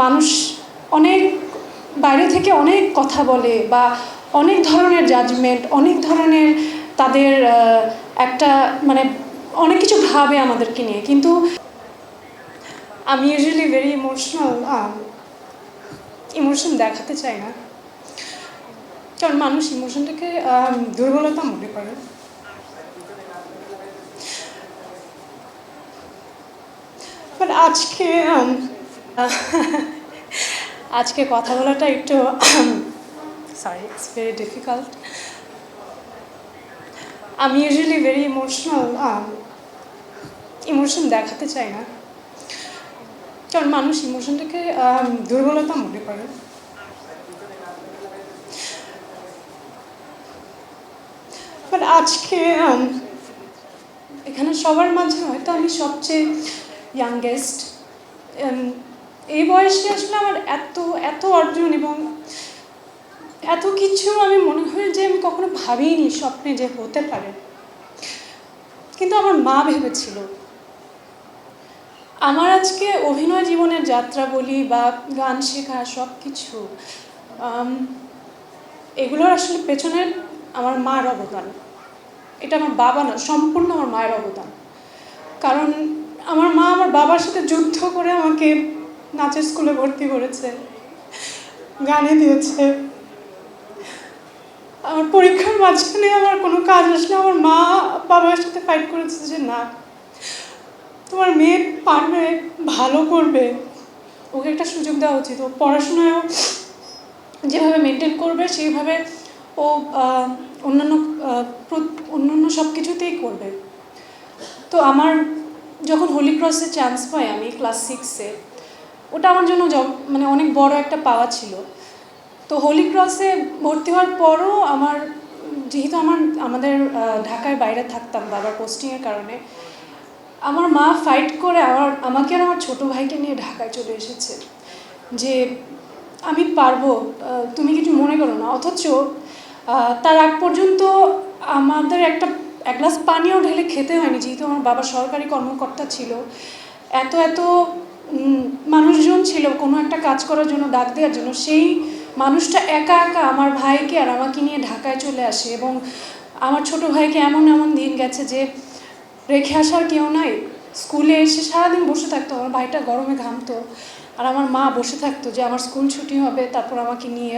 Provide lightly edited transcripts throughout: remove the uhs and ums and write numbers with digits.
মানুষ অনেক বাইরে থেকে অনেক কথা বলে বা অনেক ধরনের জাজমেন্ট, অনেক ধরনের তাদের একটা মানে অনেক কিছু ভাবে আমাদেরকে নিয়ে। কিন্তু আমি ইউজুয়ালি ভেরি ইমোশন দেখাতে চাই না, কারণ মানুষ ইমোশনটাকে দুর্বলতা মনে করে। বাট আজকে কথা বলাটা একটু সরি, ইটস ভেরি ডিফিকাল্ট। আমি ইউজুয়ালি ভেরি ইমোশন দেখাতে চাই না, কারণ মানুষ ইমোশনটাকে দুর্বলতা মনে করে। বাট আজকে এখানে সবার মাঝে হয়তো আমি সবচেয়ে ইয়াংগেস্ট। এই বয়সে আসলে আমার এত এত অর্জন এবং এত কিছু আমি মনে হয় যে আমি কখনো ভাবিনি স্বপ্নে যে হতে পারে, কিন্তু আমার মা ভেবেছিল। আমার আজকে অভিনয় জীবনের যাত্রা বলি বা গান শেখা সব কিছু, এগুলোর আসলে পেছনে আমার মার অবদান। এটা আমার বাবা না, সম্পূর্ণ আমার মায়ের অবদান। কারণ আমার মা আমার বাবার সাথে যুদ্ধ করে আমাকে নাচের স্কুলে ভর্তি করেছে, গানে দিয়েছে। আমার পরীক্ষার মাঝখানে আমার কোনো কাজ আসলে আমার মা বাবার সাথে ফাইট করেছে যে না, তোমার মেয়ে পারবে, ভালো করবে, ওকে একটা সুযোগ দেওয়া উচিত। ও পড়াশোনায়ও যেভাবে মেনটেন করবে সেইভাবে ও অন্যান্য সব কিছুতেই করবে। তো আমার যখন হোলি ক্রসে চান্স পাই আমি ক্লাস 6-এ, ওটা আমার জন্য মানে অনেক বড় একটা পাওয়া ছিল। তো হোলি ক্রসে ভর্তি হওয়ার পরও যেহেতু আমাদের ঢাকায় বাইরে থাকতাম বাবার পোস্টিংয়ের কারণে, আমার মা ফাইট করে আমাকে আর আমার ছোটো ভাইকে নিয়ে ঢাকায় চলে এসেছে যে আমি পারবো, তুমি কিছু মনে করো না। অথচ তার আগ পর্যন্ত আমাদের এক গ্লাস পানিও ঢেলে খেতে হয়নি, যেহেতু আমার বাবা সরকারি কর্মকর্তা ছিল। এত মানুষজন ছিল কোনো একটা কাজ করার জন্য, ডাক দেওয়ার জন্য। সেই মানুষটা একা একা আমার ভাইকে আর আমাকে নিয়ে ঢাকায় চলে আসে এবং আমার ছোটো ভাইকে এমন দিন গেছে যে রেখে আসার কেউ নাই। স্কুলে এসে সারাদিন বসে থাকতো, আমার ভাইটা গরমে ঘামতো আর আমার মা বসে থাকতো যে আমার স্কুল ছুটি হবে, তারপর আমাকে নিয়ে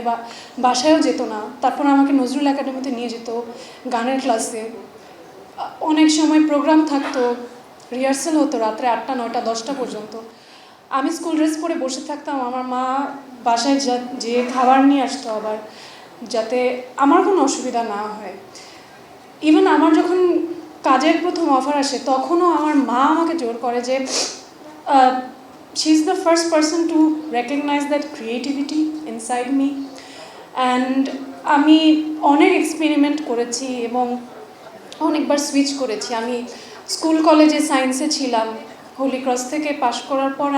বাসায়ও যেত না, তারপর আমাকে নজরুল একাডেমিতে নিয়ে যেত গানের ক্লাসে। অনেক সময় প্রোগ্রাম থাকতো, রিহার্সেল হতো রাত্রে 8টা 9টা 10টা পর্যন্ত। আমি স্কুল ড্রেস পরে বসে থাকতাম, আমার মা বাসায় যে খাবার নিয়ে আসতো আবার, যাতে আমার কোনো অসুবিধা না হয়। ইভেন আমার যখন কাজের প্রথম অফার আসে তখনও আমার মা আমাকে জোর করে যে she is the first person to recognize that creativity inside me. And আমি অনেক এক্সপেরিমেন্ট করেছি এবং অনেকবার সুইচ করেছি। আমি স্কুল কলেজে সায়েন্সে ছিলাম, হোলি ক্রস থেকে পাশ করার পর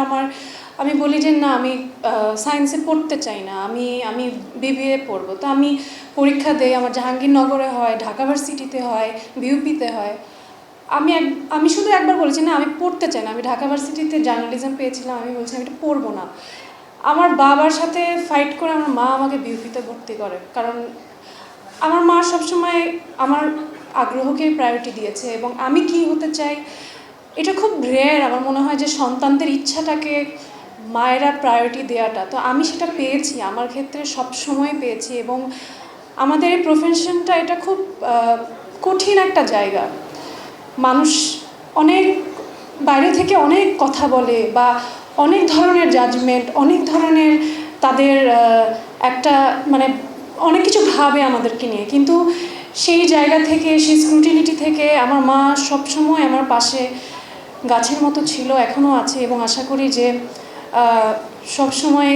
আমি বলি যে না, আমি সায়েন্সে পড়তে চাই না, আমি বিবিএ পড়বো। তো আমি পরীক্ষা দেই, আমার জাহাঙ্গীরনগরে হয়, ঢাকা ভার্সিটিতে হয়, বিউপিতে হয়। আমি শুধু একবার বলেছি না, আমি পড়তে চাই না। আমি ঢাকা ভার্সিটিতে জার্নালিজম পেয়েছিলাম, আমি বলছি আমি এটা পড়বো না। আমার বাবার সাথে ফাইট করে আমার মা আমাকে বিউপিতে ভর্তি করে, কারণ আমার মা সবসময় আমার আগ্রহকে প্রায়োরিটি দিয়েছে এবং আমি কি হতে চাই এটা খুব রেয়ার। আমার মনে হয় যে সন্তানদের ইচ্ছাটাকে মায়েরা প্রায়োরিটি দেওয়াটা, তো আমি সেটা পেয়েছি, আমার ক্ষেত্রে সব সময় পেয়েছি। এবং আমাদের এই প্রফেশনটা এটা খুব কঠিন একটা জায়গা। মানুষ অনেক বাইরে থেকে অনেক কথা বলে বা অনেক ধরনের জাজমেন্ট, অনেক ধরনের তাদের একটা মানে অনেক কিছু ভাবে আমাদেরকে নিয়ে। কিন্তু সেই জায়গা থেকে, সেই স্ক্রুটিনিটি থেকে আমার মা সবসময় আমার পাশে গাছের মতো ছিল, এখনও আছে এবং আশা করি যে সবসময়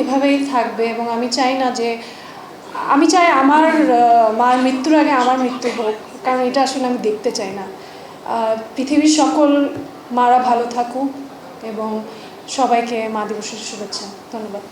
এভাবেই থাকবে। এবং আমি চাই আমার মার মৃত্যুর আগে আমার মৃত্যু হোক, কারণ এটা আসলে আমি দেখতে চাই না। পৃথিবীর সকল মারা ভালো থাকুক এবং সবাইকে মা দিবসের শুভেচ্ছা। ধন্যবাদ।